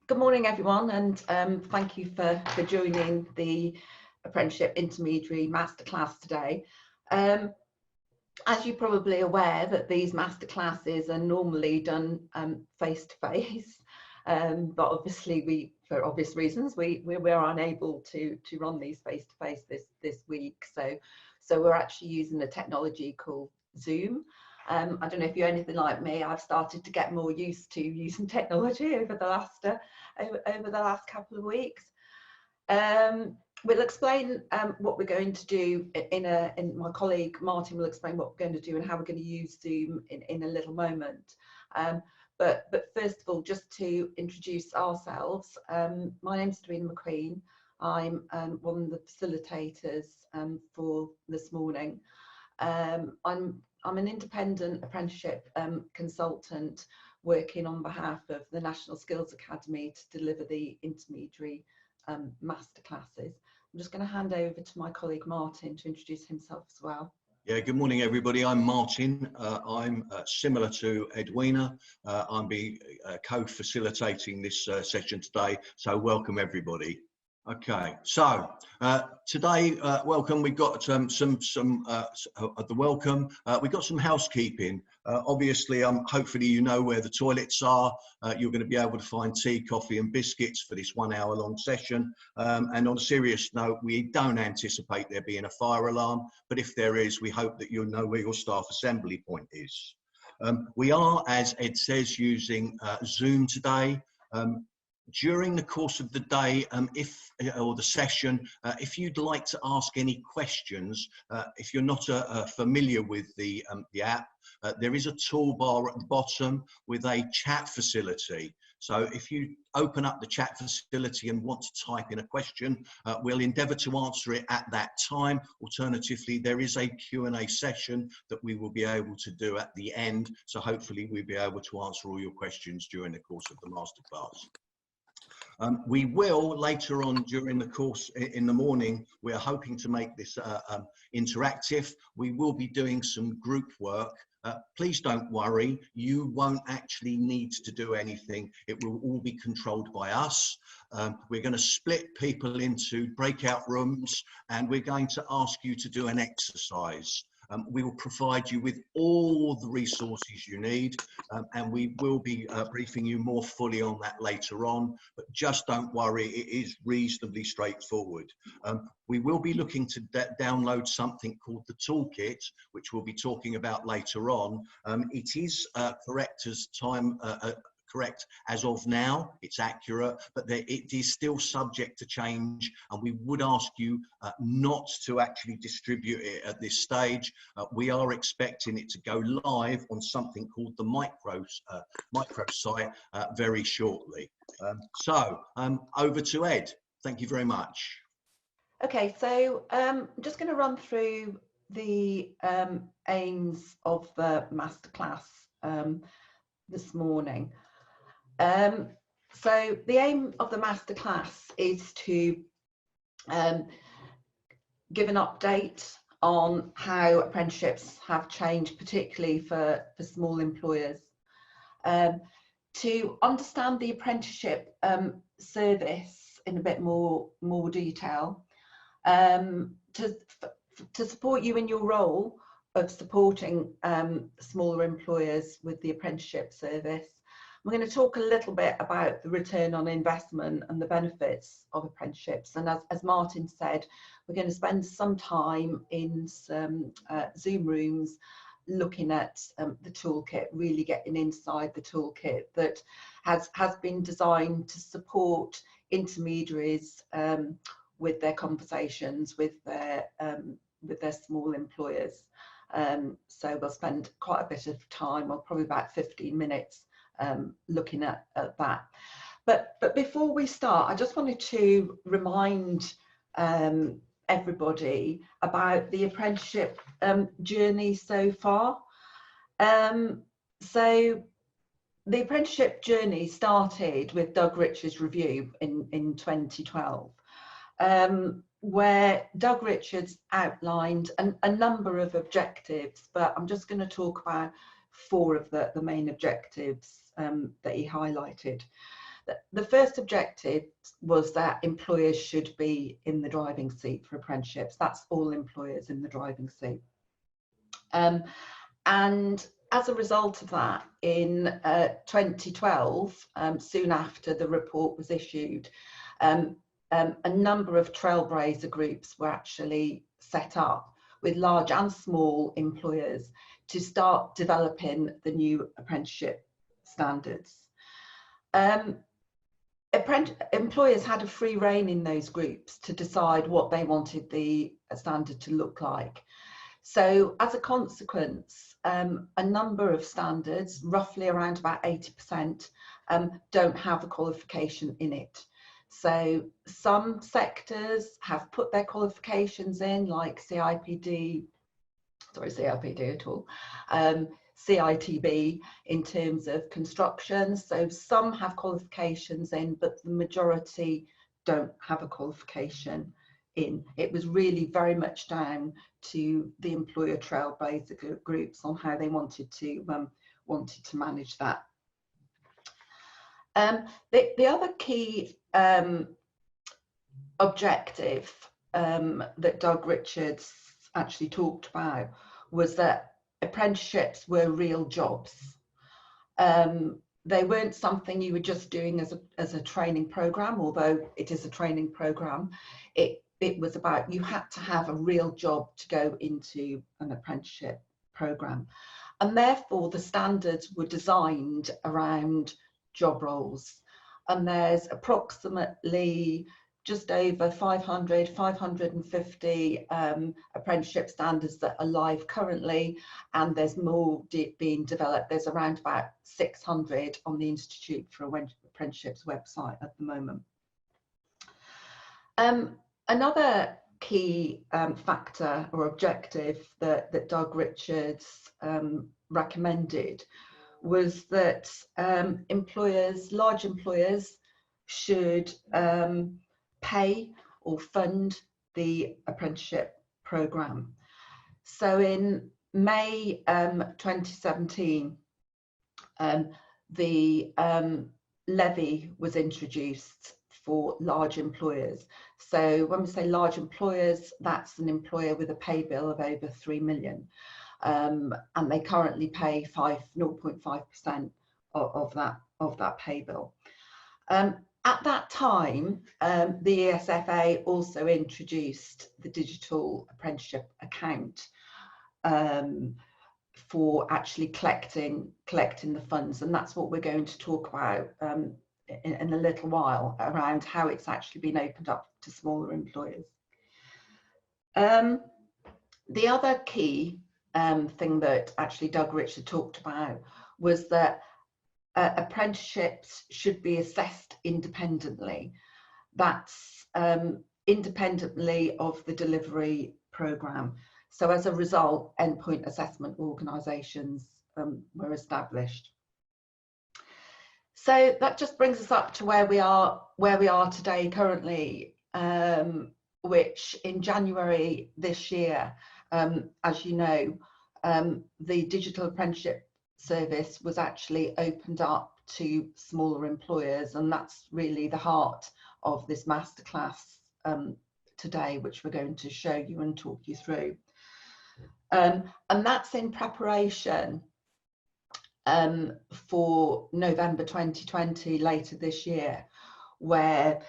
Good morning, everyone, and thank you for joining the Apprenticeship Intermediary Masterclass today. As you're probably aware that these masterclasses are normally done face-to-face, but obviously for obvious reasons, we're unable to run these face-to-face this week. So we're actually using a technology called Zoom. I don't know if you're anything like me. I've started to get more used to using technology over the last couple of weeks. We'll explain what we're going to do in my colleague Martyn will explain what we're going to do and how we're going to use Zoom in a little moment. But first of all, just to introduce ourselves, my name's Edwina McQueen. I'm one of the facilitators for this morning. I'm an independent apprenticeship consultant working on behalf of the National Skills Academy to deliver the intermediary masterclasses. I'm just going to hand over to my colleague Martyn to introduce himself as well. Yeah, good morning everybody. I'm Martyn. I'm similar to Edwina. I'm co-facilitating this session today, so welcome everybody. Okay, so today, welcome. We've got some at the welcome. We've got some housekeeping. Obviously, hopefully you know where the toilets are. You're going to be able to find tea, coffee, and biscuits for this 1 hour long session. And on a serious note, we don't anticipate there being a fire alarm, but if there is, we hope that you'll know where your staff assembly point is. We are, as Ed says, using Zoom today. During the course of the day, or the session, if you'd like to ask any questions, if you're not familiar with the app, there is a toolbar at the bottom with a chat facility. So if you open up the chat facility and want to type in a question, we'll endeavour to answer it at that time. Alternatively, there is a Q&A session that we will be able to do at the end. So hopefully we'll be able to answer all your questions during the course of the masterclass. We will later on during the course in the morning, we're hoping to make this interactive. We will be doing some group work. Please don't worry, you won't actually need to do anything. It will all be controlled by us. We're going to split people into breakout rooms and we're going to ask you to do an exercise. We will provide you with all the resources you need, and we will be briefing you more fully on that later on, but just don't worry, it is reasonably straightforward. We will be looking to download something called the toolkit, which we'll be talking about later on. It is correct as of now, it's accurate, but it is still subject to change, and we would ask you not to actually distribute it at this stage. We are expecting it to go live on something called the micro site very shortly. So over to Ed. Thank you very much. Okay, so I'm just going to run through the aims of the masterclass this morning. So the aim of the masterclass is to give an update on how apprenticeships have changed, particularly for small employers, to understand the apprenticeship service in a bit more detail, to support you in your role of supporting smaller employers with the apprenticeship service. We're going to talk a little bit about the return on investment and the benefits of apprenticeships. And as Martyn said, we're going to spend some time in some Zoom rooms looking at the toolkit, really getting inside the toolkit that has been designed to support intermediaries with their conversations with their small employers. So we'll spend quite a bit of time, well, probably about 15 minutes looking at that. But before we start, I just wanted to remind everybody about the apprenticeship journey so far. So the apprenticeship journey started with Doug Richards' review in 2012, where Doug Richards outlined a number of objectives, but I'm just going to talk about 4 of the main objectives that he highlighted. the first objective was that employers should be in the driving seat for apprenticeships. That's all employers in the driving seat. And as a result of that, in 2012, soon after the report was issued, a number of trailblazer groups were actually set up with large and small employers to start developing the new apprenticeship standards. Employers had a free rein in those groups to decide what they wanted the standard to look like. So as a consequence, a number of standards, roughly around about 80%, don't have a qualification in it. So some sectors have put their qualifications in, like CIPD at all, CITB in terms of construction. So some have qualifications in, but the majority don't have a qualification in. It was really very much down to the employer trailblazer groups on how they wanted to manage that. The other key objective that Doug Richards actually talked about was that apprenticeships were real jobs. They weren't something you were just doing as a training program, although it is a training program. It was about, you had to have a real job to go into an apprenticeship program. And therefore the standards were designed around job roles. And there's approximately just over 550 apprenticeship standards that are live currently, and there's more being developed. There's around about 600 on the Institute for Apprenticeships website at the moment. Another key factor or objective that Doug Richards recommended was that large employers should pay or fund the apprenticeship programme. So in May 2017, the levy was introduced for large employers. So when we say large employers, that's an employer with a pay bill of over 3 million. And they currently pay 0.5% of that pay bill. At that time, the ESFA also introduced the digital apprenticeship account for actually collecting the funds, and that's what we're going to talk about in a little while, around how it's actually been opened up to smaller employers. The other key thing that actually Doug Richard talked about was that apprenticeships should be assessed independently. That's independently of the delivery programme. So as a result, endpoint assessment organisations were established. So that just brings us up to where we are today currently, which in January this year, as you know, the digital apprenticeship service was actually opened up to smaller employers, and that's really the heart of this masterclass today, which we're going to show you and talk you through. And that's in preparation for November 2020, later this year, where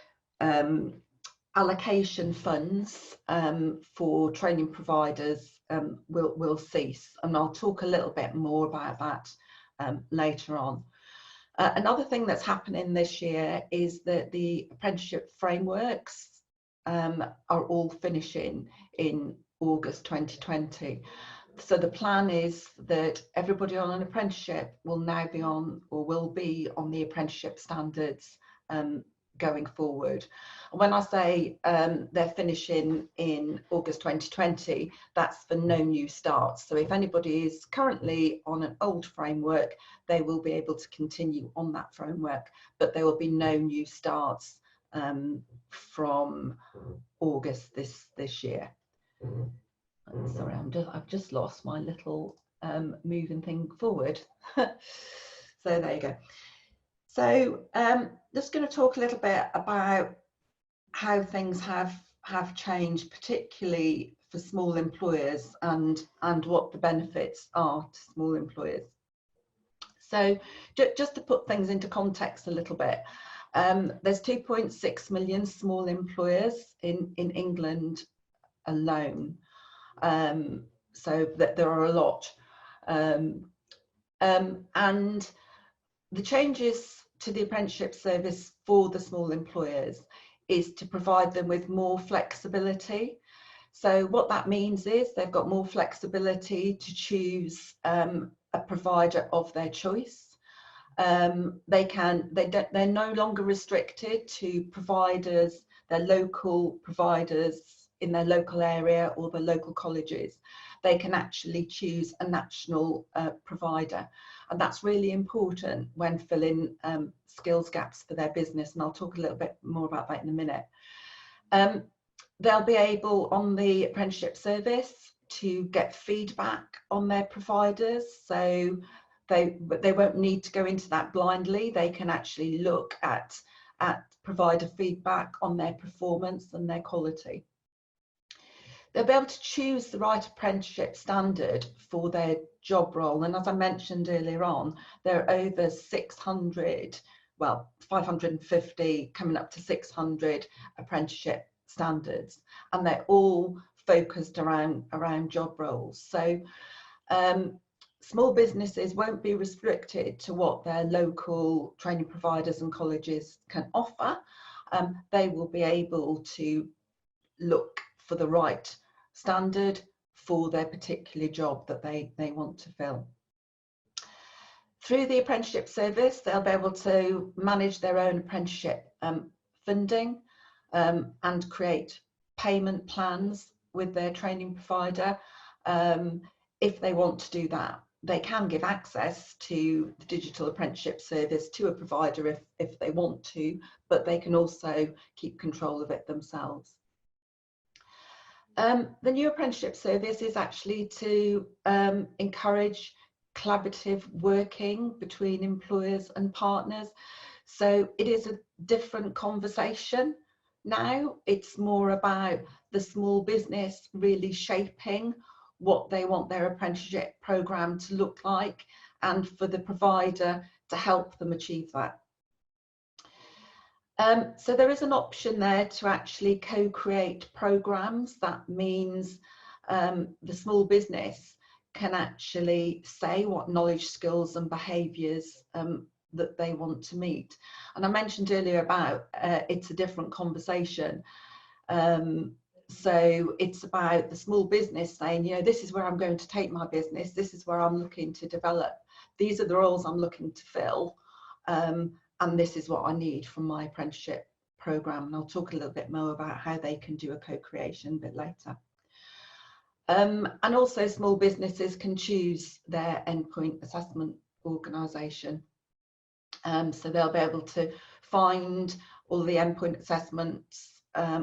allocation funds for training providers will cease, and I'll talk a little bit more about that later on. Another thing that's happening this year is that the apprenticeship frameworks are all finishing in August 2020. So the plan is that everybody on an apprenticeship will now be on, or will be on, the apprenticeship standards going forward. When I say they're finishing in August 2020, that's for no new starts. So if anybody is currently on an old framework, they will be able to continue on that framework, but there will be no new starts from August this year. Sorry, I've just lost my little moving thing forward. So there you go. So just going to talk a little bit about how things have changed, particularly for small employers, and what the benefits are to small employers. So just to put things into context a little bit, there's 2.6 million small employers in England alone, so that there are a lot, and the changes to the apprenticeship service for the small employers is to provide them with more flexibility. So what that means is they've got more flexibility to choose a provider of their choice. They're no longer restricted to providers, their local providers in their local area or the local colleges. They can actually choose a national provider, and that's really important when filling skills gaps for their business, and I'll talk a little bit more about that in a minute. They'll be able, on the apprenticeship service, to get feedback on their providers, so they won't need to go into that blindly. They can actually look at provider feedback on their performance and their quality. They'll be able to choose the right apprenticeship standard for their job role, and as I mentioned earlier on, there are over 600, well, 550 coming up to 600 apprenticeship standards, and they're all focused around job roles. So small businesses won't be restricted to what their local training providers and colleges can offer. They will be able to look for the right standard for their particular job that they want to fill. Through the apprenticeship service, they'll be able to manage their own apprenticeship funding and create payment plans with their training provider. If they want to do that, they can give access to the digital apprenticeship service to a provider if they want to, but they can also keep control of it themselves. The new apprenticeship service is actually to encourage collaborative working between employers and partners. So it is a different conversation now. It's more about the small business really shaping what they want their apprenticeship programme to look like, and for the provider to help them achieve that. So there is an option there to actually co-create programmes. That means the small business can actually say what knowledge, skills and behaviours that they want to meet. And I mentioned earlier about it's a different conversation. So it's about the small business saying, you know, this is where I'm going to take my business, this is where I'm looking to develop, these are the roles I'm looking to fill, and this is what I need from my apprenticeship programme. And I'll talk a little bit more about how they can do a co-creation a bit later. And also small businesses can choose their endpoint assessment organisation. So they'll be able to find all the endpoint assessments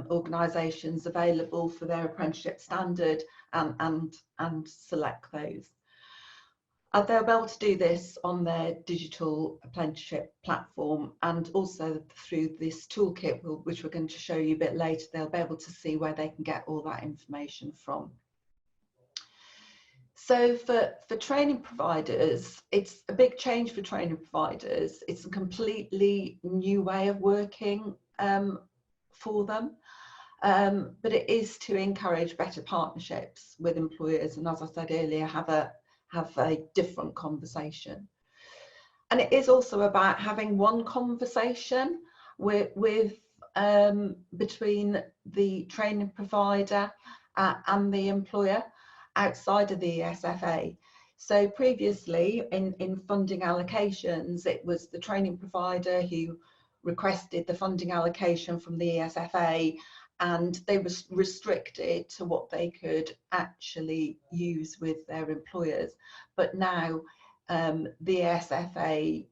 organisations available for their apprenticeship standard and select those. They'll be able to do this on their digital apprenticeship platform, and also through this toolkit, which we're going to show you a bit later. They'll be able to see where they can get all that information from. So for training providers, it's a big change for training providers. It's a completely new way of working for them, but it is to encourage better partnerships with employers, and as I said earlier, have a different conversation. And it is also about having one conversation with between the training provider and the employer outside of the ESFA. So previously in funding allocations, it was the training provider who requested the funding allocation from the ESFA, and they were restricted to what they could actually use with their employers. But now the ESFA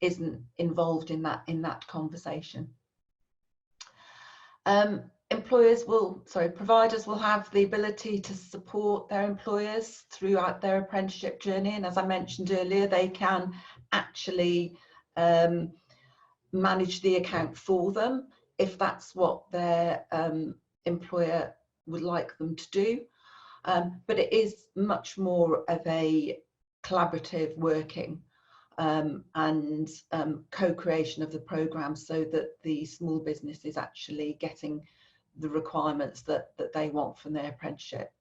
isn't involved in that conversation. Providers will have the ability to support their employers throughout their apprenticeship journey, and as I mentioned earlier, they can actually manage the account for them if that's what their employer would like them to do. But it is much more of a collaborative working and co-creation of the programme, so that the small business is actually getting the requirements that they want from their apprenticeship.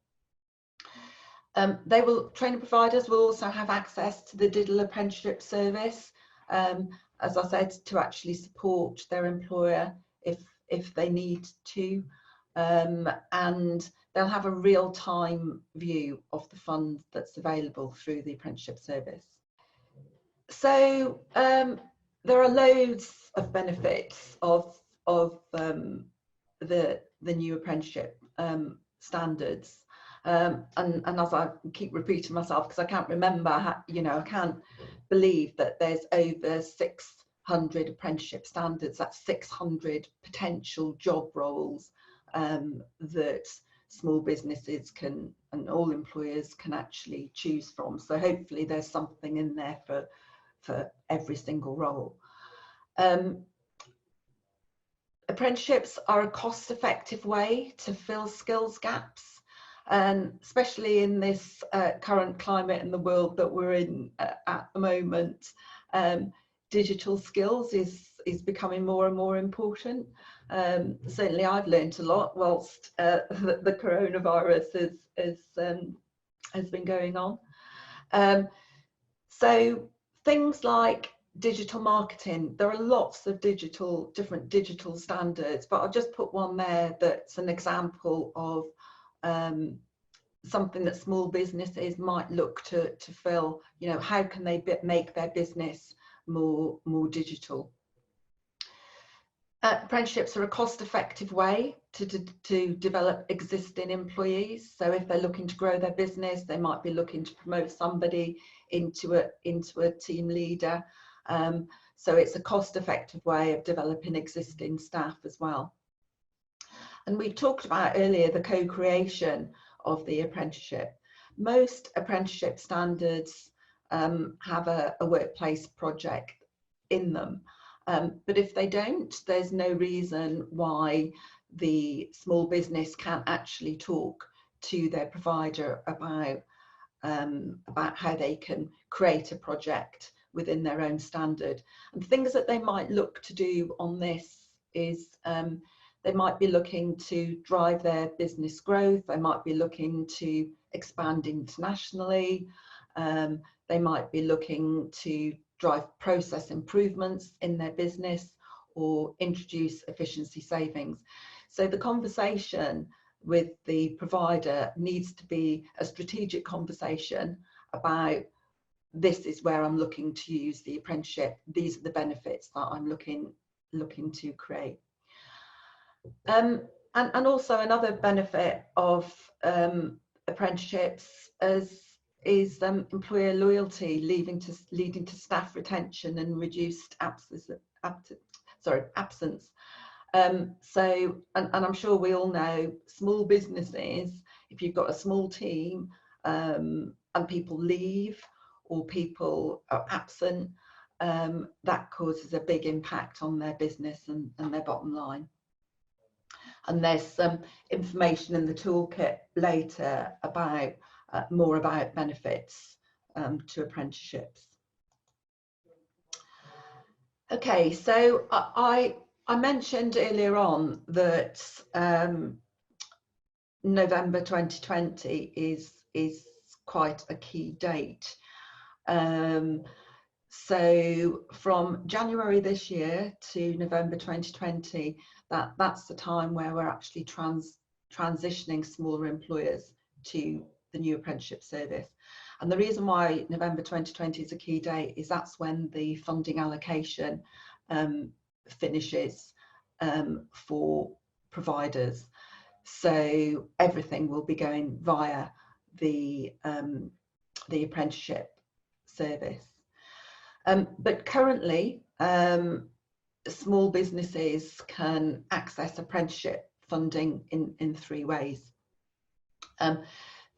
Training providers will also have access to the digital apprenticeship service, as I said, to actually support their employer if they need to, and they'll have a real-time view of the funds that's available through the apprenticeship service. So there are loads of benefits of the new apprenticeship standards. And as I keep repeating myself, because I can't remember, I can't believe that there's over 600 apprenticeship standards. That's 600 potential job roles that small businesses can, and all employers can actually choose from. So hopefully there's something in there for every single role. Apprenticeships are a cost-effective way to fill skills gaps. And especially in this current climate in the world that we're in at the moment, digital skills is becoming more and more important. Certainly I've learned a lot whilst the coronavirus has been going on. So things like digital marketing, there are lots of different digital standards, but I'll just put one there that's an example of something that small businesses might look to fill. How can they make their business more digital? Apprenticeships are a cost-effective way to develop existing employees. So if they're looking to grow their business, they might be looking to promote somebody into a team leader. So it's a cost-effective way of developing existing staff as well. And we talked about earlier the co-creation of the apprenticeship. Most apprenticeship standards have a workplace project in them. But if they don't, there's no reason why the small business can't actually talk to their provider about how they can create a project within their own standard. And things that they might look to do on this is they might be looking to drive their business growth. They might be looking to expand internationally. They might be looking to drive process improvements in their business or introduce efficiency savings. So the conversation with the provider needs to be a strategic conversation about, this is where I'm looking to use the apprenticeship. These are the benefits that I'm looking to create. And also another benefit of apprenticeships is employer loyalty, leading to staff retention and reduced absence. So I'm sure we all know, small businesses, if you've got a small team and people leave or people are absent, that causes a big impact on their business and their bottom line. And there's some information in the toolkit later about more about benefits to apprenticeships. Okay, so I mentioned earlier on that November 2020 is quite a key date. So from January this year to November 2020, that's the time where we're actually transitioning smaller employers to the new apprenticeship service. And the reason why November 2020 is a key date is that's when the funding allocation finishes for providers. So everything will be going via the apprenticeship service. But currently, small businesses can access apprenticeship funding in three ways.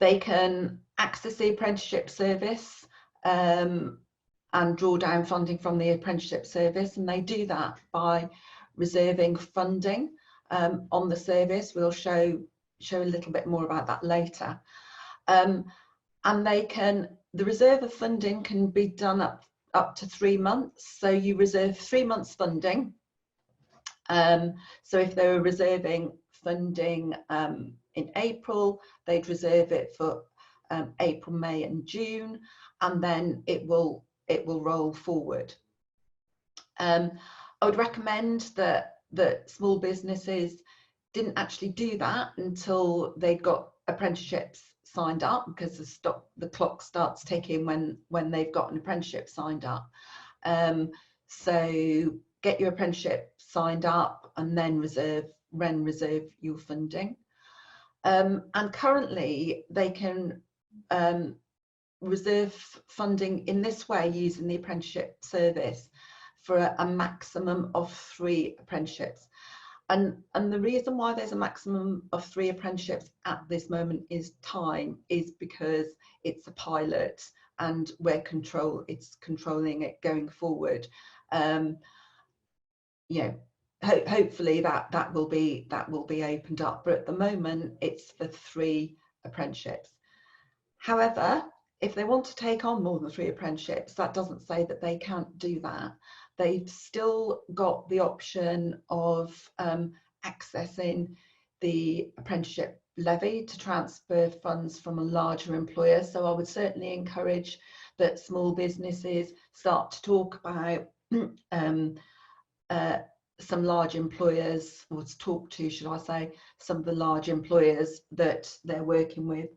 They can access the apprenticeship service, and and draw down funding from the apprenticeship service, and they do that by reserving funding on the service. We'll show a little bit more about that later. And the reserve of funding can be done up to 3 months. So you reserve 3 months funding. So if they were reserving funding in April, they'd reserve it for April, May and June, and then it will roll forward. I would recommend that small businesses didn't actually do that until they got apprenticeships signed up, because the clock starts ticking when they've got an apprenticeship signed up. So get your apprenticeship signed up and then reserve your funding. And currently they can reserve funding in this way using the apprenticeship service for a maximum of 3 apprenticeships. And the reason why there's a maximum of 3 apprenticeships at this moment is because it's a pilot and it's controlling it going forward. Hopefully that will be opened up, but at the moment it's for 3 apprenticeships. However, if they want to take on more than 3 apprenticeships, that doesn't say that they can't do that. They've still got the option of accessing the apprenticeship levy to transfer funds from a larger employer. So I would certainly encourage that small businesses start to talk about some large employers, or to talk to, should I say, some of the large employers that they're working with,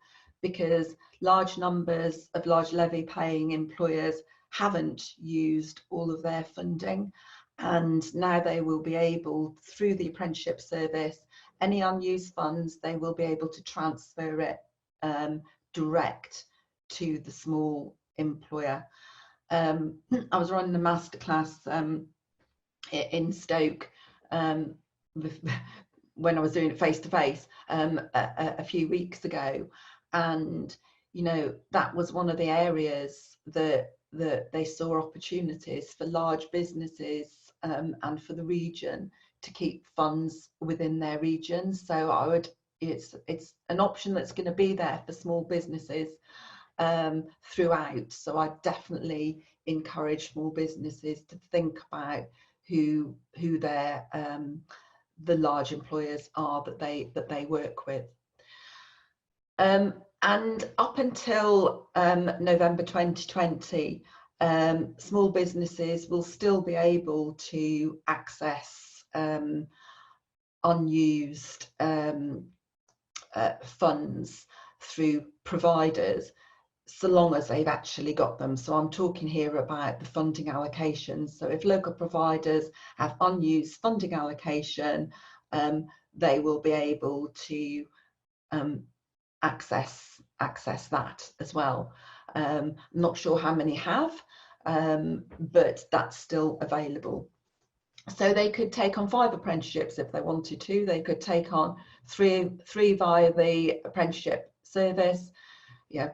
because large numbers of large levy paying employers haven't used all of their funding, and now they will be able, through the apprenticeship service, any unused funds, they will be able to transfer it direct to the small employer. I was running a masterclass in Stoke when I was doing it face to face a few weeks ago, and that was one of the areas that they saw opportunities for large businesses and for the region to keep funds within their region. So it's an option that's going to be there for small businesses throughout. So I definitely encourage small businesses to think about who their the large employers are that they work with. And up until November 2020, small businesses will still be able to access unused funds through providers, so long as they've actually got them. So I'm talking here about the funding allocations. So if local providers have unused funding allocation, they will be able to access that as well. I'm not sure how many have, but that's still available. So they could take on 5 apprenticeships if they wanted to. They could take on three via the apprenticeship service,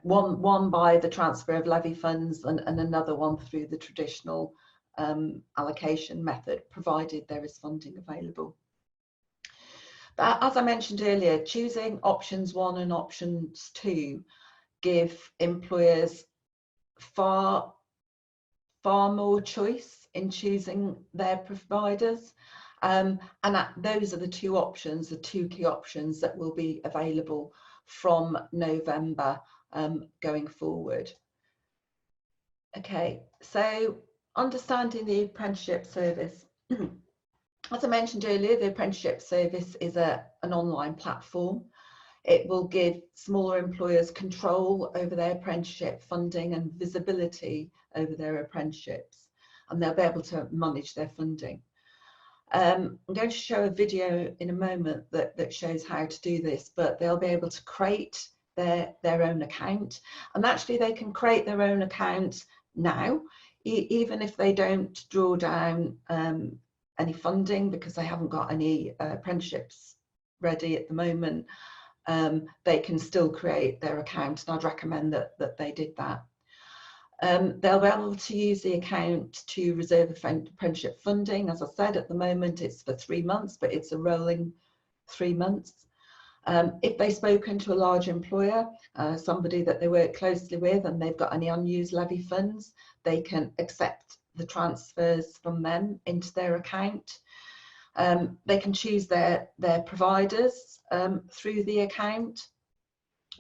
one by the transfer of levy funds, and another one through the traditional allocation method, provided there is funding available. But as I mentioned earlier, choosing options 1 and options 2 give employers far more choice in choosing their providers, and those are the 2 options, the 2 key options that will be available from November going forward. Okay, so understanding the apprenticeship service. As I mentioned earlier, the apprenticeship service is an online platform. It will give smaller employers control over their apprenticeship funding and visibility over their apprenticeships, and they'll be able to manage their funding. I'm going to show a video in a moment that shows how to do this, but they'll be able to create their own account, and actually they can create their own account now, even if they don't draw down any funding, because they haven't got any apprenticeships ready at the moment. They can still create their account, and I'd recommend that they did that. They'll be able to use the account to reserve apprenticeship funding. As I said, at the moment it's for 3 months, but it's a rolling 3 months. If they've spoken to a large employer, somebody that they work closely with, and they've got any unused levy funds, they can accept the transfers from them into their account. They can choose their providers through the account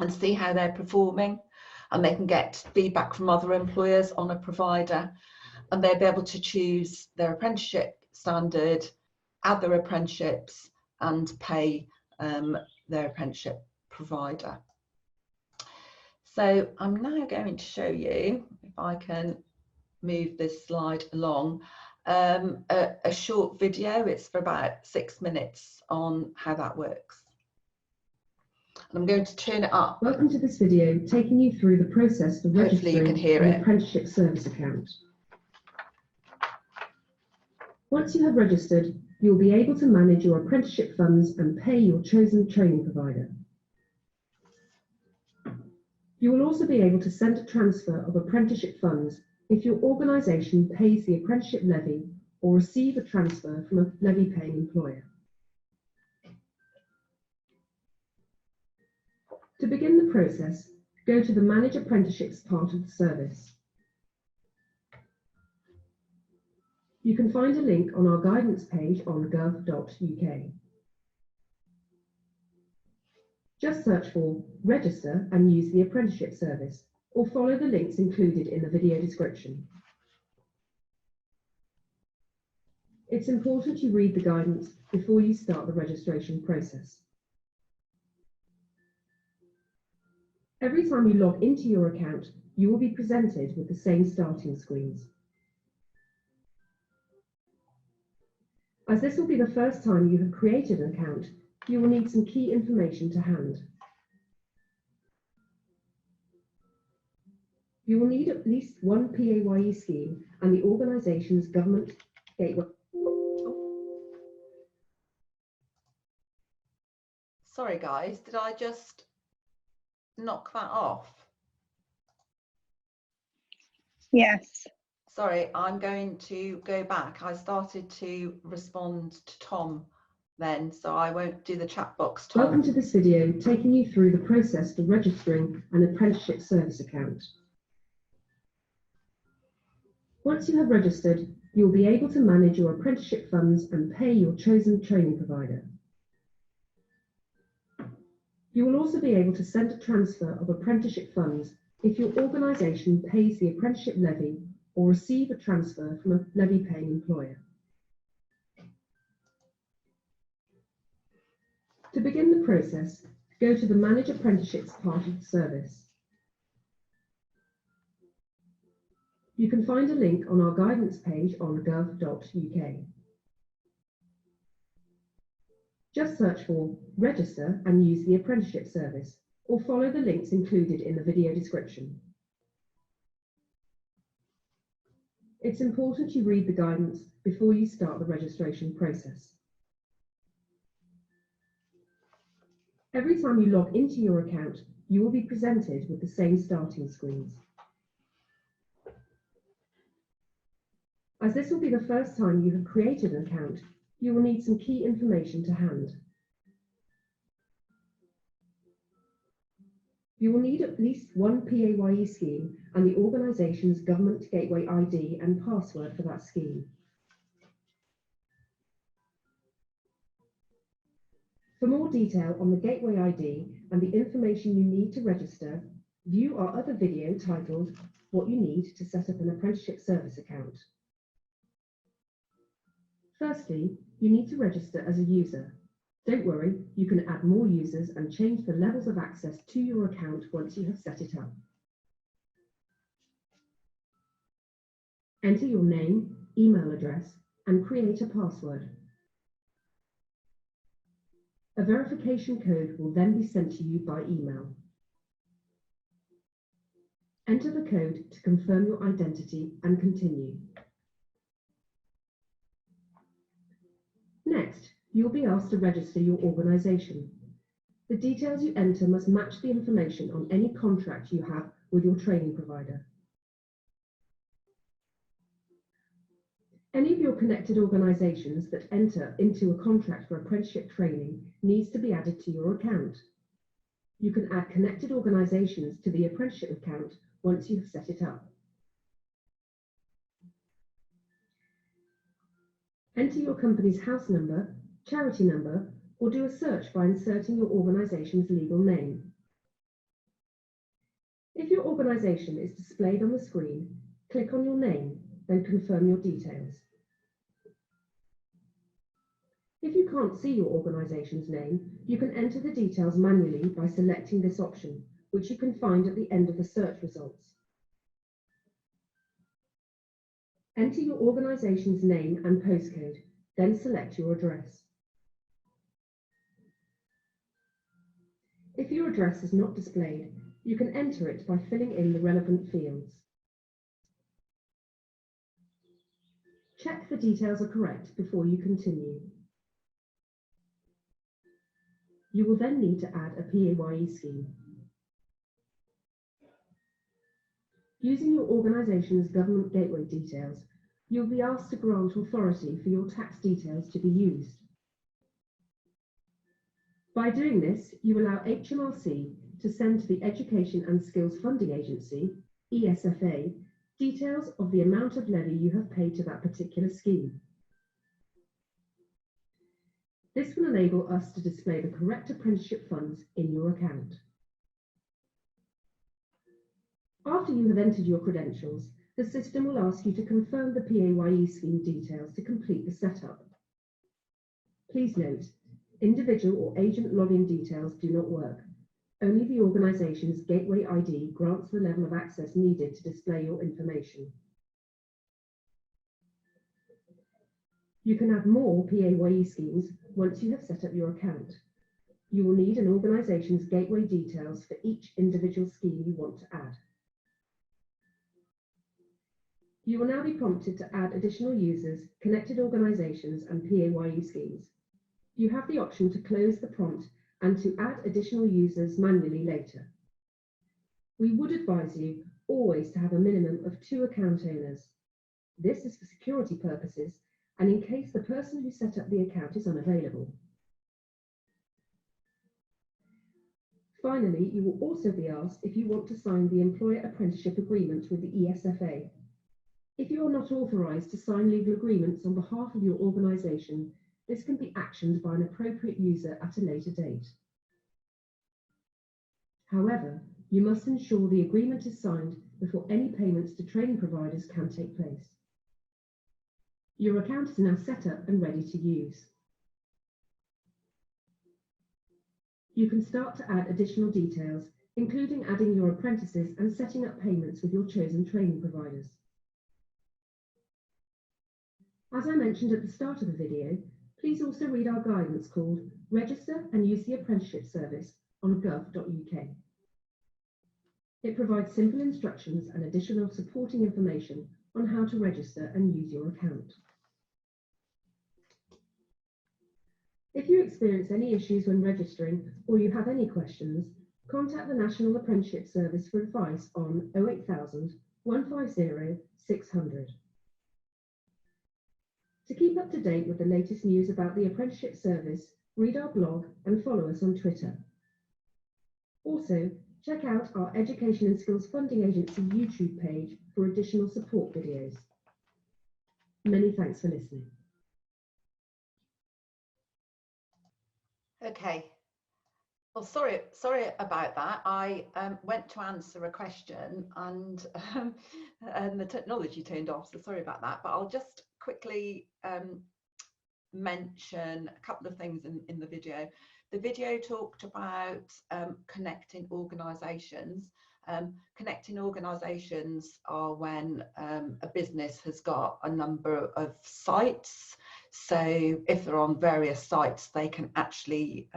and see how they're performing, and they can get feedback from other employers on a provider, and they'll be able to choose their apprenticeship standard, add their apprenticeships, and pay their apprenticeship provider. So I'm now going to show you, if I can move this slide along, a short video. It's for about 6 minutes on how that works. And I'm going to turn it up. Welcome to this video taking you through the process for registering an apprenticeship service account. Once you have registered, you will be able to manage your apprenticeship funds and pay your chosen training provider. You will also be able to send a transfer of apprenticeship funds if your organisation pays the apprenticeship levy or receive a transfer from a levy-paying employer. To begin the process, go to the Manage Apprenticeships part of the service. You can find a link on our guidance page on gov.uk. Just search for Register and use the apprenticeship service, or follow the links included in the video description. It's important you read the guidance before you start the registration process. Every time you log into your account, you will be presented with the same starting screens. As this will be the first time you have created an account, you will need some key information to hand. You will need at least one PAYE scheme and the organisation's government gateway. Sorry guys, did I just knock that off? Yes. Sorry, I'm going to go back. I started to respond to Tom then, so I won't do the chat box, Tom. Welcome to this video taking you through the process for registering an apprenticeship service account. Once you have registered, you will be able to manage your apprenticeship funds and pay your chosen training provider. You will also be able to send a transfer of apprenticeship funds if your organisation pays the apprenticeship levy or receive a transfer from a levy-paying employer. To begin the process, go to the Manage Apprenticeships part of the service. You can find a link on our guidance page on gov.uk. Just search for Register and use the apprenticeship service, or follow the links included in the video description. It's important you read the guidance before you start the registration process. Every time you log into your account, you will be presented with the same starting screens. As this will be the first time you have created an account, you will need some key information to hand. You will need at least one PAYE scheme and the organisation's government gateway ID and password for that scheme. For more detail on the gateway ID and the information you need to register, view our other video titled What You Need to Set Up an Apprenticeship Service Account. Firstly, you need to register as a user. Don't worry, you can add more users and change the levels of access to your account once you have set it up. Enter your name, email address, and create a password. A verification code will then be sent to you by email. Enter the code to confirm your identity and continue. Next, you'll be asked to register your organisation. The details you enter must match the information on any contract you have with your training provider. your connected organisations that enter into a contract for apprenticeship training needs to be added to your account. You can add connected organisations to the apprenticeship account once you have set it up. Enter your company's house number, charity number, or do a search by inserting your organisation's legal name. If your organisation is displayed on the screen, click on your name, then confirm your details. If you can't see your organisation's name, you can enter the details manually by selecting this option, which you can find at the end of the search results. Enter your organisation's name and postcode, then select your address. If your address is not displayed, you can enter it by filling in the relevant fields. Check the details are correct before you continue. You will then need to add a PAYE scheme. Using your organisation's government gateway details, you'll be asked to grant authority for your tax details to be used. By doing this, you allow HMRC to send to the Education and Skills Funding Agency, ESFA, details of the amount of levy you have paid to that particular scheme. This will enable us to display the correct apprenticeship funds in your account. After you have entered your credentials, the system will ask you to confirm the PAYE scheme details to complete the setup. Please note, individual or agent login details do not work. Only the organisation's Gateway ID grants the level of access needed to display your information. You can add more PAYE schemes once you have set up your account. You will need an organisation's gateway details for each individual scheme you want to add. You will now be prompted to add additional users, connected organisations and PAYE schemes. You have the option to close the prompt and to add additional users manually later. We would advise you always to have a minimum of 2 account owners. This is for security purposes and in case the person who set up the account is unavailable. Finally, you will also be asked if you want to sign the Employer Apprenticeship Agreement with the ESFA. If you are not authorised to sign legal agreements on behalf of your organisation, this can be actioned by an appropriate user at a later date. However, you must ensure the agreement is signed before any payments to training providers can take place. Your account is now set up and ready to use. You can start to add additional details, including adding your apprentices and setting up payments with your chosen training providers. As I mentioned at the start of the video, please also read our guidance called Register and Use the Apprenticeship Service on gov.uk. It provides simple instructions and additional supporting information on how to register and use your account. If you experience any issues when registering or you have any questions, contact the National Apprenticeship Service for advice on 08000 150 600. To keep up to date with the latest news about the Apprenticeship Service, read our blog and follow us on Twitter. Also, check out our Education and Skills Funding Agency YouTube page for additional support videos. Many thanks for listening. Okay. Well, sorry about that. I went to answer a question and the technology turned off, so sorry about that. But I'll just quickly mention a couple of things in the video. The video talked about connecting organisations. Connecting organisations are when a business has got a number of sites. So if they're on various sites, they can actually,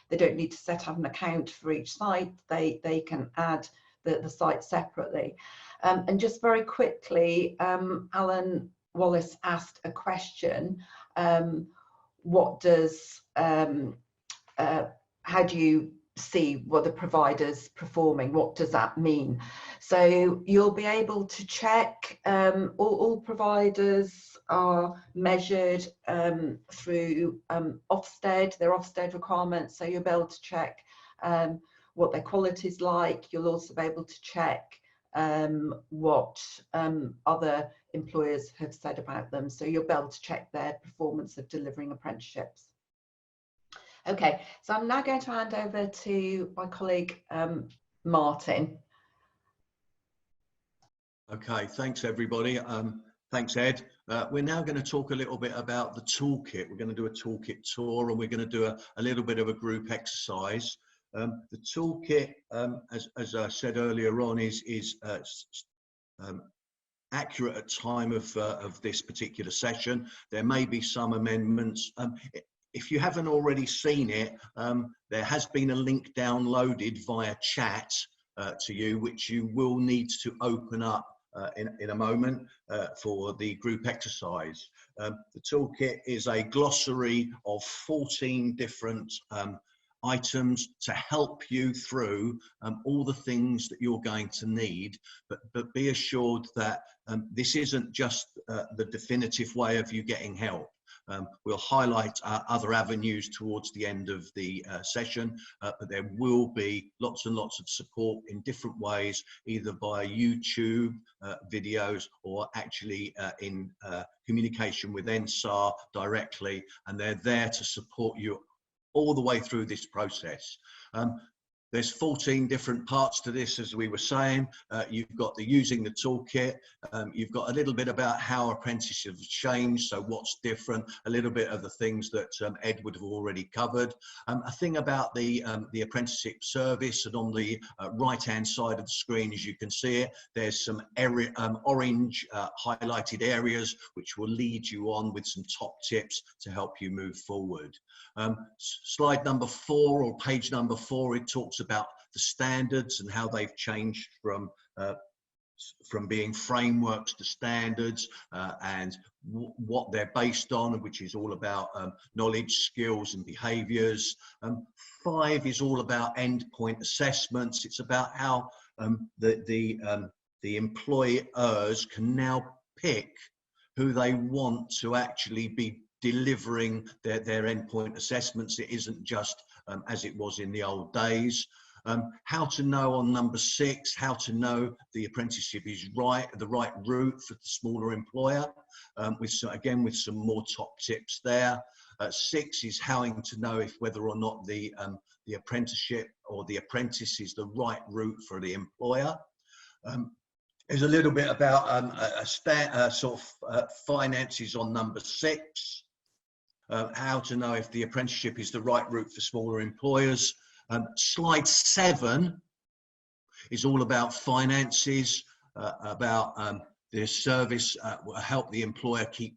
they don't need to set up an account for each site. They can add the site separately. And just very quickly, Alan Wallace asked a question. What does, how do you see what the provider's performing. What does that mean? So you'll be able to check, all providers are measured through Ofsted, their Ofsted requirements, so you'll be able to check what their quality is like. You'll also be able to check what other employers have said about them, so you'll be able to check their performance of delivering apprenticeships. Okay, so I'm now going to hand over to my colleague Martyn. Okay, thanks everybody. Thanks Ed. We're now going to talk a little bit about the toolkit. We're going to do a toolkit tour, and we're going to do a little bit of a group exercise. The toolkit, as I said earlier on, is accurate at time of this particular session. There may be some amendments. If you haven't already seen it, there has been a link downloaded via chat to you, which you will need to open up in a moment for the group exercise. The toolkit is a glossary of 14 different items to help you through all the things that you're going to need, but be assured that this isn't just the definitive way of you getting help. We'll highlight other avenues towards the end of the session, but there will be lots and lots of support in different ways, either via YouTube videos or actually in communication with NSAR directly, and they're there to support you all the way through this process. There's 14 different parts to this, as we were saying. You've got the using the toolkit. You've got a little bit about how apprenticeships have changed, so what's different, a little bit of the things that Ed would have already covered. A thing about the apprenticeship service, and on the right-hand side of the screen, as you can see it, there's some orange highlighted areas which will lead you on with some top tips to help you move forward. Slide number 4, or page number 4, it talks about the standards and how they've changed from being frameworks to standards, and what they're based on, which is all about knowledge, skills and behaviours. 5 is all about endpoint assessments. It's about how the employers can now pick who they want to actually be delivering their endpoint assessments. It isn't just as it was in the old days. How to know on number 6, how to know the apprenticeship is the right route for the smaller employer, with some more top tips there. 6 is how to know if whether or not the apprenticeship or the apprentice is the right route for the employer. There's a little bit about finances on number 6. How to know if the apprenticeship is the right route for smaller employers. Slide 7 is all about finances, about the service will help the employer keep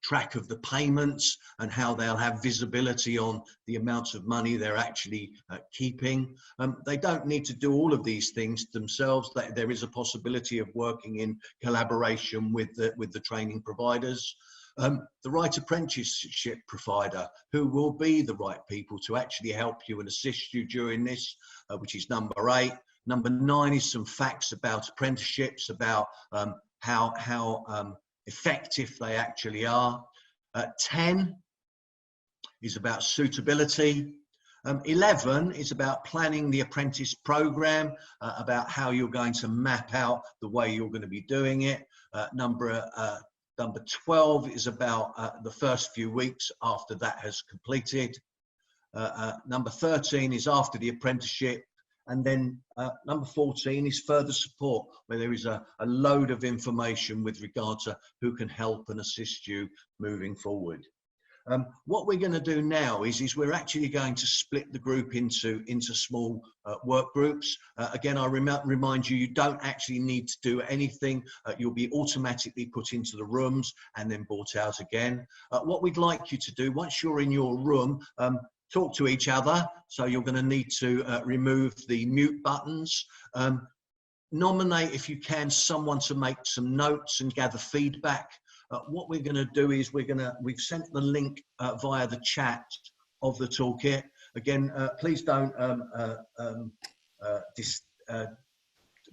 track of the payments and how they'll have visibility on the amount of money they're actually keeping. They don't need to do all of these things themselves. There is a possibility of working in collaboration with the training providers. The right apprenticeship provider, who will be the right people to actually help you and assist you during this, which is number 8. Number 9 is some facts about apprenticeships, about how effective they actually are. 10 is about suitability. 11 is about planning the apprentice program, about how you're going to map out the way you're going to be doing it. Number 12 is about the first few weeks after that has completed. Number 13 is after the apprenticeship. And then number 14 is further support, where there is a load of information with regard to who can help and assist you moving forward. What we're going to do now is we're actually going to split the group into small work groups. Again, I remind you, you don't actually need to do anything. You'll be automatically put into the rooms and then brought out again. What we'd like you to do, once you're in your room, talk to each other. So you're going to need to remove the mute buttons. Nominate, if you can, someone to make some notes and gather feedback. What we're going to do is we've sent the link via the chat of the toolkit. again, please don't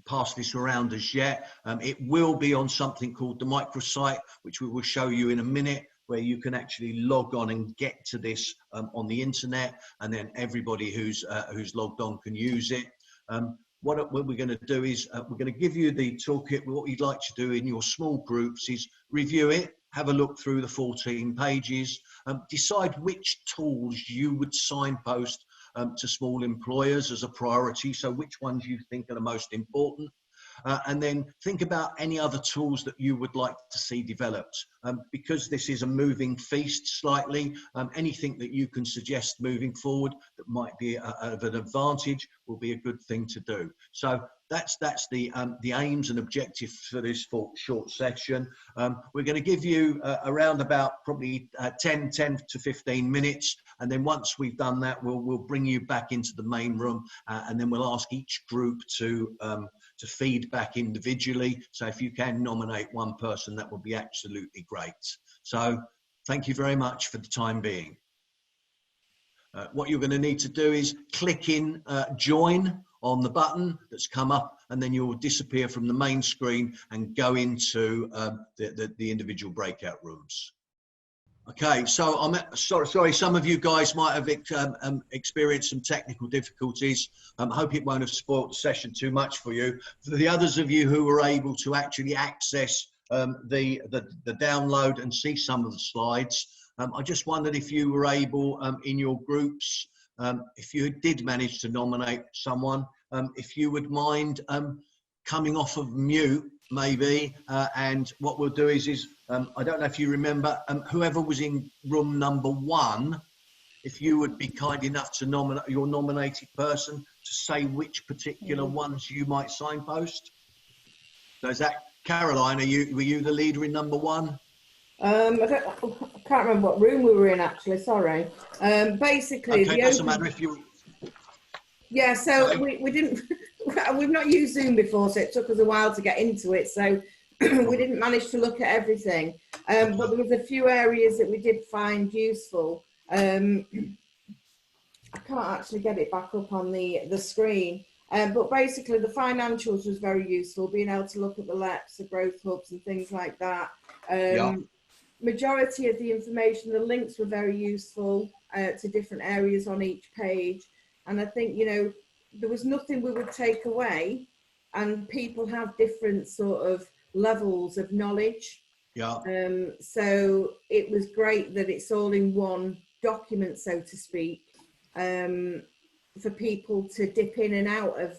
pass this around as yet. It will be on something called the microsite, which we will show you in a minute, where you can actually log on and get to this on the internet, and then everybody who's logged on can use it. What we're going to do is we're going to give you the toolkit. What you'd like to do in your small groups is review it, have a look through the 14 pages, decide which tools you would signpost to small employers as a priority, so which ones you think are the most important. And then think about any other tools that you would like to see developed. Because this is a moving feast slightly, anything that you can suggest moving forward that might be of an advantage will be a good thing to do. So that's the aims and objectives for this short session. We're going to give you around about probably 10 to 15 minutes, and then once we've done that, we'll bring you back into the main room, and then we'll ask each group to feedback individually. So if you can nominate one person, that would be absolutely great. So thank you very much for the time being. What you're going to need to do is click in join on the button that's come up, and then you'll disappear from the main screen and go into the individual breakout rooms. Okay, so I'm sorry, some of you guys might have experienced some technical difficulties. I hope it won't have spoiled the session too much for you. For the others of you who were able to actually access the download and see some of the slides, I just wondered if you were able in your groups, if you did manage to nominate someone, if you would mind coming off of mute maybe, and what we'll do is I don't know if you remember, whoever was in room number 1, if you would be kind enough to nominate your nominated person to say which particular ones you might signpost. So is that Caroline? Were you the leader in number 1? I can't remember what room we were in actually. Sorry. Basically, okay, doesn't matter if you. Yeah, so we didn't. We've not used Zoom before, so it took us a while to get into it. So we didn't manage to look at everything, but there was a few areas that we did find useful. I can't actually get it back up on the screen, but basically the financials was very useful, being able to look at the LEPs, the growth hubs and things like that. Majority of the information, the links were very useful to different areas on each page. And I think, you know, there was nothing we would take away, and people have different sort of levels of knowledge. Yeah. So it was great that it's all in one document, so to speak, for people to dip in and out of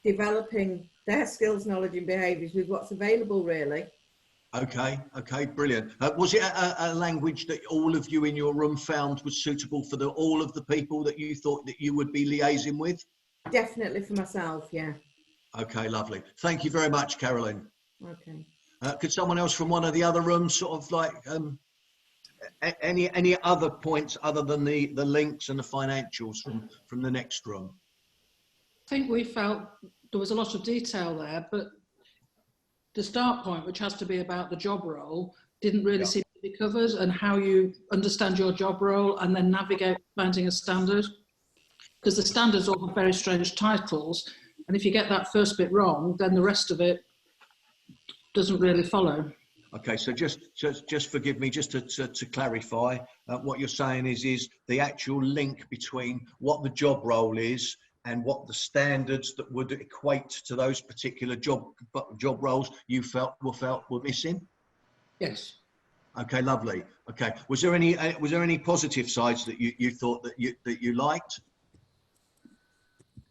developing their skills, knowledge and behaviours with what's available, really. Okay, brilliant. Was it a language that all of you in your room found was suitable for all of the people that you thought that you would be liaising with? Definitely for myself, yeah. Okay, lovely. Thank you very much, Caroline. Okay. Could someone else from one of the other rooms sort of like any other points other than the links and the financials from the next room? I think we felt there was a lot of detail there, but the start point, which has to be about the job role, didn't really seem to be covered, and how you understand your job role and then navigate finding a standard. Because the standards all have very strange titles, and if you get that first bit wrong, then the rest of it doesn't really follow. Okay, so just forgive me, just to clarify, what you're saying is the actual link between what the job role is and what the standards that would equate to those particular job roles you felt were missing? Yes. Okay, lovely. Okay, was there any positive sides that you thought that you liked,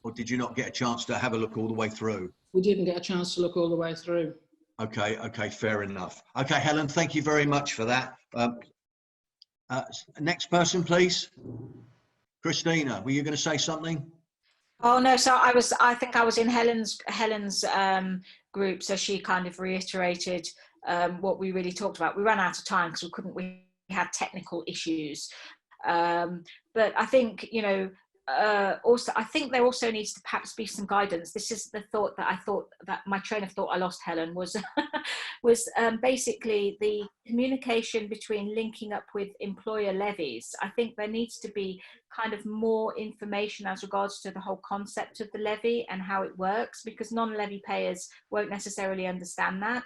or did you not get a chance to have a look all the way through? We didn't get a chance to look all the way through. Okay, fair enough. Okay, Helen, thank you very much for that. Next person, please. Christina, were you going to say something? Oh no, so I think I was in Helen's group, so she kind of reiterated what we really talked about. We ran out of time because we had technical issues, but I think, you know, also, I think there also needs to perhaps be some guidance. This is the thought that I thought that my train of thought I lost, Helen, was basically the communication between linking up with employer levies. I think there needs to be kind of more information as regards to the whole concept of the levy and how it works, because non-levy payers won't necessarily understand that.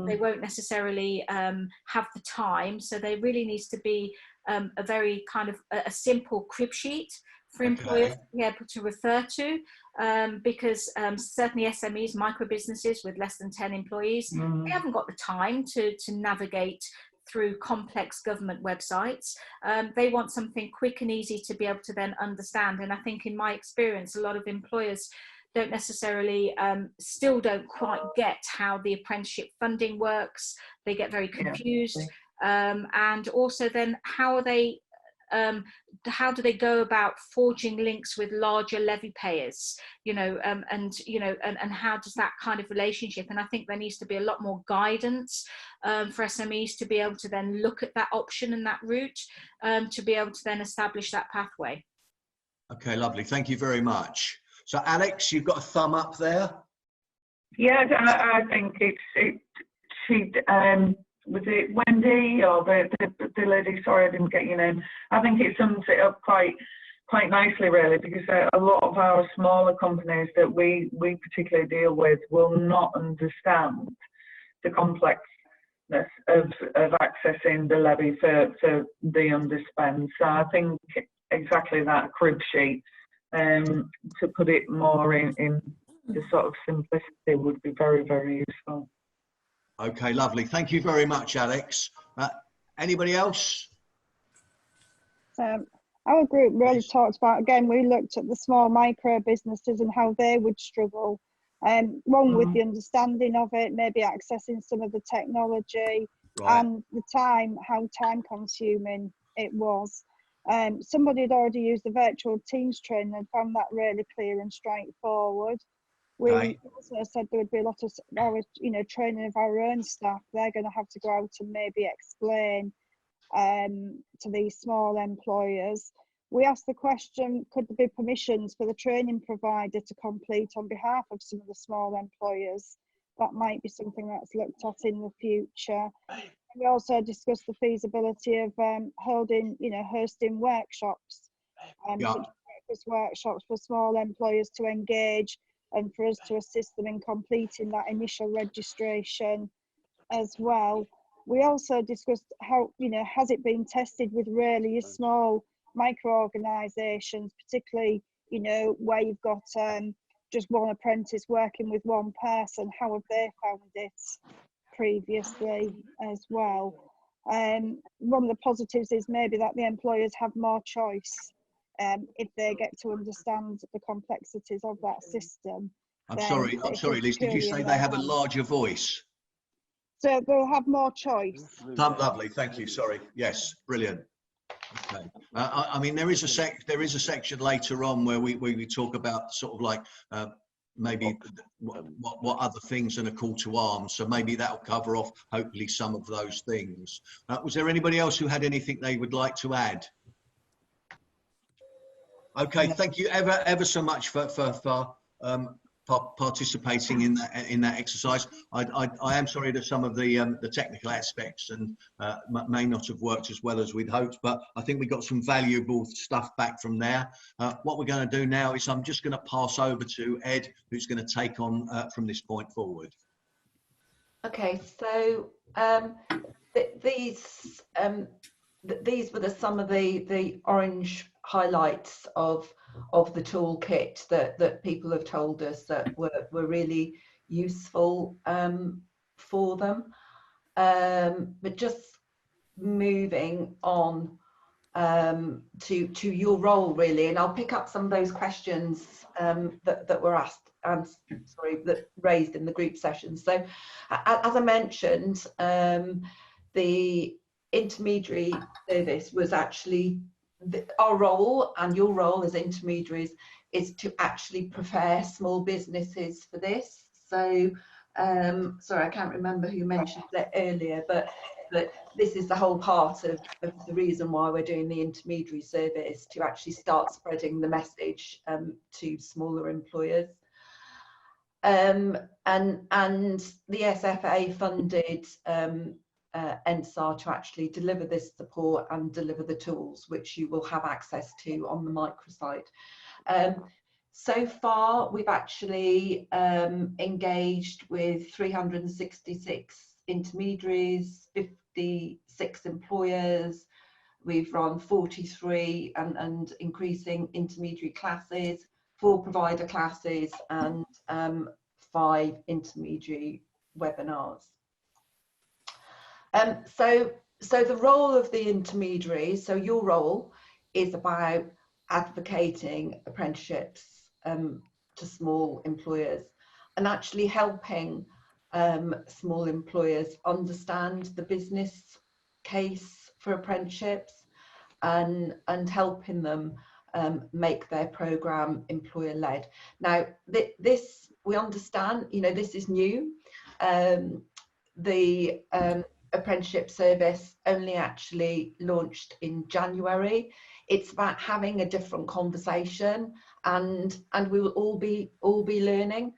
They won't necessarily have the time, so there really needs to be a very kind of a simple crib sheet for employers to be able to refer to, because certainly SMEs, micro businesses with less than 10 employees, they haven't got the time to navigate through complex government websites. They want something quick and easy to be able to then understand. And I think in my experience, a lot of employers don't necessarily, still don't quite get how the apprenticeship funding works. They get very confused. And also then how do they go about forging links with larger levy payers, and how does that kind of relationship? And I think there needs to be a lot more guidance for SMEs to be able to then look at that option and that route, to be able to then establish that pathway. Okay, lovely. Thank you very much. So Alex, you've got a thumb up there. Yeah, I think she was it Wendy or the lady? Sorry, I didn't get your name. I think it sums it up quite nicely, really, because a lot of our smaller companies that we particularly deal with will not understand the complexness of accessing the levy for the underspend. So I think exactly that crib sheet, to put it more in the sort of simplicity, would be very, very useful. Okay, lovely. Thank you very much, Alex. Anybody else? Our group really talked about, again, we looked at the small micro businesses and how they would struggle. One with the understanding of it, maybe accessing some of the technology, and the time, how time consuming it was. Somebody had already used the virtual Teams training and found that really clear and straightforward. We also said there would be a lot of our, training of our own staff. They're going to have to go out and maybe explain to these small employers. We asked the question, could there be permissions for the training provider to complete on behalf of some of the small employers? That might be something that's looked at in the future. We also discussed the feasibility of hosting workshops, breakfast workshops for small employers to engage, and for us to assist them in completing that initial registration as well. We also discussed how, has it been tested with really small micro organisations, particularly, where you've got just one apprentice working with one person, how have they found it previously as well? One of the positives is maybe that the employers have more choice if they get to understand the complexities of that system. I'm sorry, Liz, did you say they have a larger voice? So they'll have more choice. Lovely, thank you, sorry. Yes, brilliant. Okay. I mean, there is a section later on where we talk about sort of like maybe what other things and a call to arms. So maybe that'll cover off hopefully some of those things. Was there anybody else who had anything they would like to add? Okay, thank you ever so much for participating in that exercise. I am sorry that some of the technical aspects and may not have worked as well as we'd hoped, but I think we got some valuable stuff back from there. What we're going to do now is I'm just going to pass over to Ed, who's going to take on from this point forward. Okay, so these were some of the orange highlights of the toolkit that people have told us that were really useful for them. But just moving on to your role really, and I'll pick up some of those questions that were asked and that raised in the group session. So as I mentioned, the intermediary service was actually our role, and your role as intermediaries is to actually prepare small businesses for this. So sorry, I can't remember who mentioned that earlier, but But this is the whole part of the reason why we're doing the intermediary service, to actually start spreading the message to smaller employers. And the SFA funded NSAR to actually deliver this support and deliver the tools, which you will have access to on the microsite. So far, we've actually engaged with 366 intermediaries, 56 employers. We've run 43 and increasing intermediary classes, 4 provider classes, and 5 intermediary webinars. So the role of the intermediary, so your role is about advocating apprenticeships to small employers, and actually helping small employers understand the business case for apprenticeships, and helping them make their programme employer-led. Now, this, we understand, you know, this is new. The apprenticeship service only actually launched in January. It's about having a different conversation, and we will all be learning.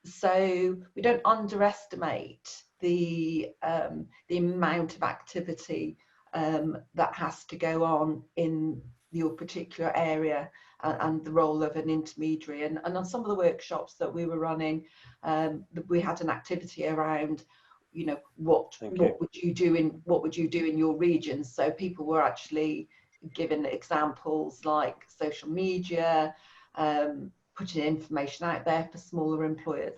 So we don't underestimate the amount of activity that has to go on in your particular area, and the role of an intermediary. And on some of the workshops that we were running, we had an activity around, you know, what would you do in your region. So people were actually given examples like social media, putting information out there for smaller employers.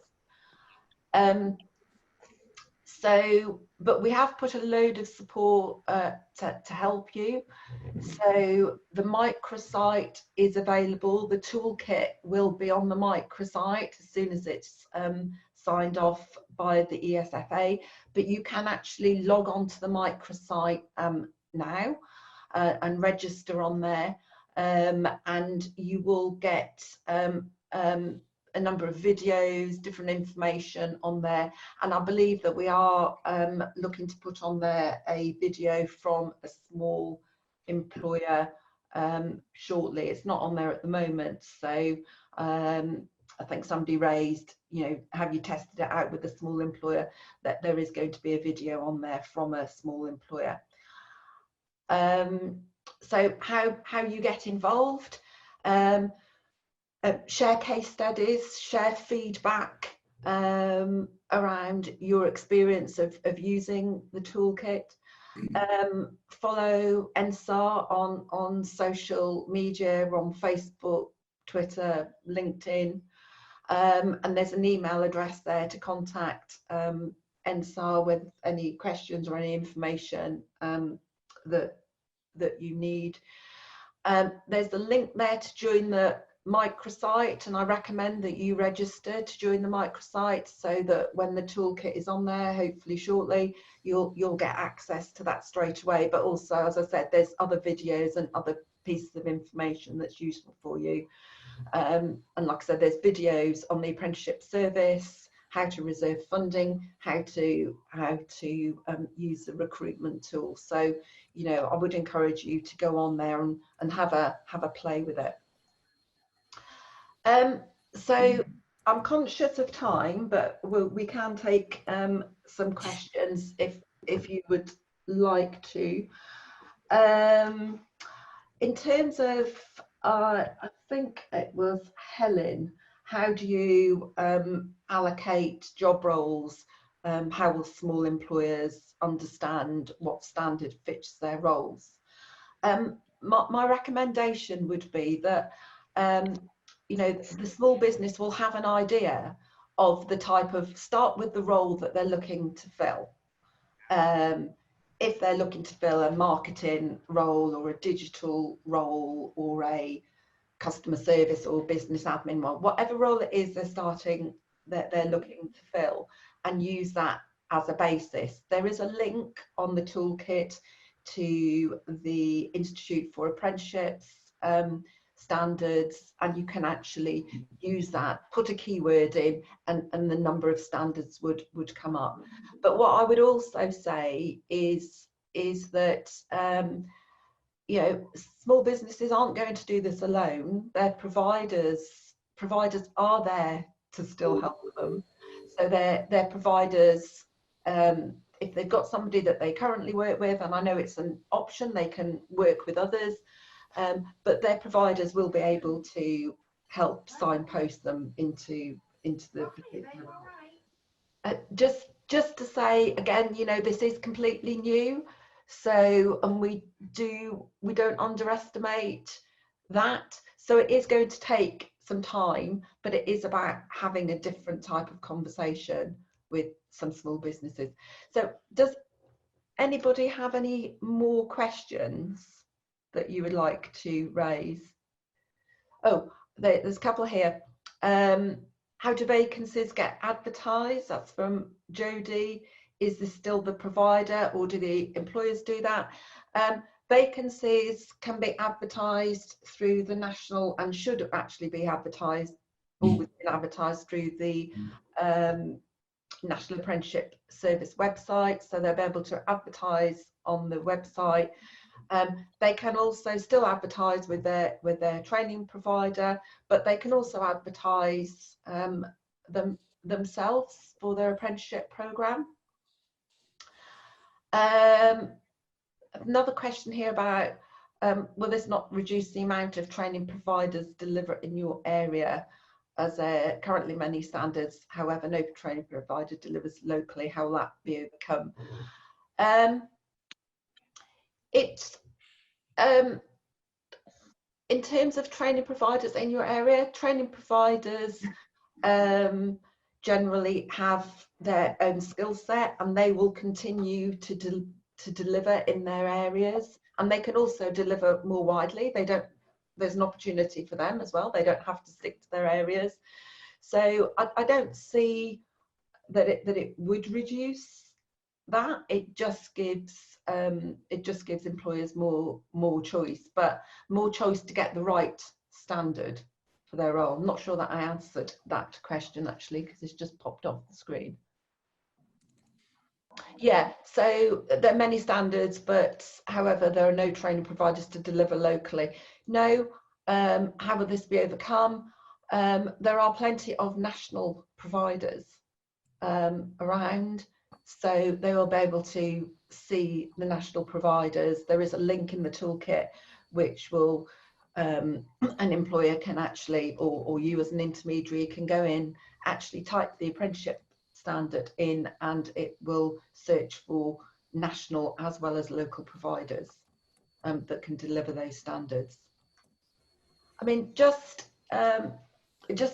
But we have put a load of support to help you. So the microsite is available. The toolkit will be on the microsite as soon as it's signed off by the ESFA, but you can actually log on to the microsite now and register on there, and you will get a number of videos, different information on there. And I believe that we are looking to put on there a video from a small employer shortly. It's not on there at the moment, so I think somebody raised, you know, have you tested it out with a small employer? That there is going to be a video on there from a small employer. So how you get involved? Share case studies, share feedback around your experience of using the toolkit. Follow NSAR on social media, on Facebook, Twitter, LinkedIn, and there's an email address there to contact NSAR with any questions or any information that you need. There's a link there to join the microsite, and I recommend that you register to join the microsite, so that when the toolkit is on there, hopefully shortly, you'll get access to that straight away. But also, as I said, there's other videos and other pieces of information that's useful for you. And like I said, there's videos on the apprenticeship service, how to reserve funding, how to use the recruitment tool. So, you know, I would encourage you to go on there and have a play with it. So I'm conscious of time, but we can take some questions if you would like to. In terms of, I think it was Helen, how do you allocate job roles? How will small employers understand what standard fits their roles? My recommendation would be that you know, the small business will have an idea of the type of, start with the role that they're looking to fill. If they're looking to fill a marketing role or a digital role or a customer service or business admin role, whatever role it is they're looking to fill, and use that as a basis. There is a link on the toolkit to the Institute for Apprenticeships standards, and you can actually use that, put a keyword in, and the number of standards would come up. But what I would also say is that you know, small businesses aren't going to do this alone. Their providers are there to still help them. So their providers, if they've got somebody that they currently work with, and I know it's an option, they can work with others, but their providers will be able to help signpost them into the particular. Just to say again, you know, this is completely new, so, and we don't underestimate that. So it is going to take some time, but it is about having a different type of conversation with some small businesses. So does anybody have any more questions that you would like to raise? Oh, there's a couple here. How do vacancies get advertised? That's from Jodie. Is this still the provider, or do the employers do that? Vacancies can be advertised through the national, and should actually be advertised, always been advertised through the National Apprenticeship Service website. So they'll be able to advertise on the website. They can also still advertise with their training provider, but they can also advertise themselves for their apprenticeship programme. Another question here about will this not reduce the amount of training providers deliver in your area, as currently many standards, however no training provider delivers locally? How will that be overcome? In terms of training providers in your area, training providers generally have their own skill set, and they will continue to deliver in their areas, and they can also deliver more widely. There's an opportunity for them as well. They don't have to stick to their areas. So I don't see that it would reduce that. It just gives employers more choice, but more choice to get the right standard for their role. I'm not sure that I answered that question actually, because it's just popped off the screen. Yeah, so there are many standards, but however there are no training providers to deliver locally. No. How will this be overcome? There are plenty of national providers around, so they will be able to see the national providers. There is a link in the toolkit which will an employer can actually, or you as an intermediary can go in, actually type the apprenticeship standard in, and it will search for national as well as local providers that can deliver those standards. I mean, just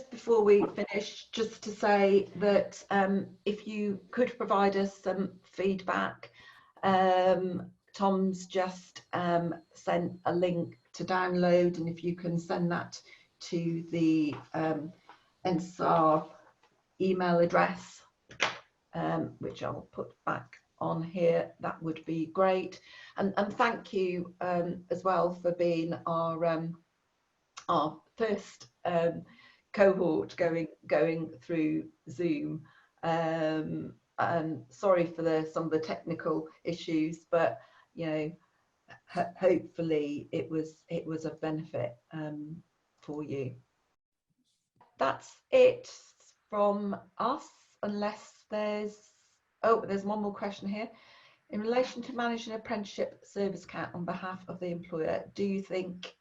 before we finish, just to say that if you could provide us some feedback, Tom's just sent a link to download, and if you can send that to the NSAR email address, which I'll put back on here, that would be great. And thank you as well for being our first cohort going through Zoom. And sorry for some of the technical issues, but you know, hopefully it was of benefit for you. That's it from us, unless there's one more question here. In relation to managing an apprenticeship service account on behalf of the employer, do you think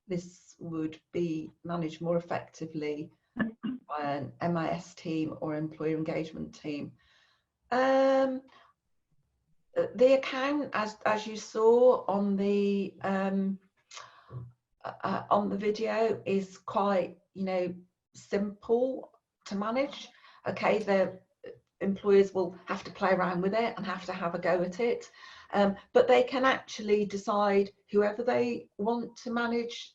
this would be managed more effectively by an MIS team or employer engagement team? The account, as you saw on the video, is quite, you know, simple to manage. Okay, the employers will have to play around with it and have to have a go at it, but they can actually decide whoever they want to manage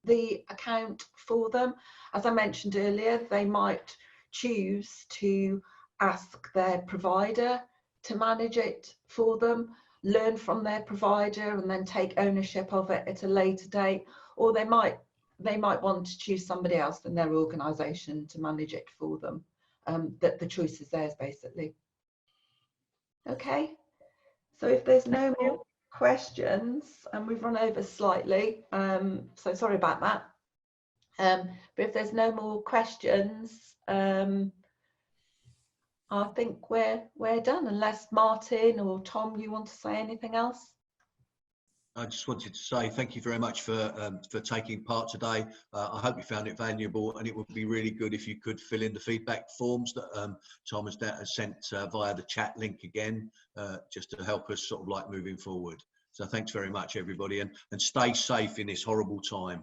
the account for them. As I mentioned earlier, they might choose to ask their provider to manage it for them, learn from their provider, and then take ownership of it at a later date, or they might they might want to choose somebody else in their organisation to manage it for them. That the choice is theirs, basically. Okay, so if there's no more questions, and we've run over slightly, so sorry about that. But if there's no more questions, I think we're done, unless Martyn or Tom, you want to say anything else? I just wanted to say thank you very much for taking part today. I hope you found it valuable, and it would be really good if you could fill in the feedback forms that Tom has sent via the chat link again, just to help us sort of like moving forward. So thanks very much, everybody, and stay safe in this horrible time.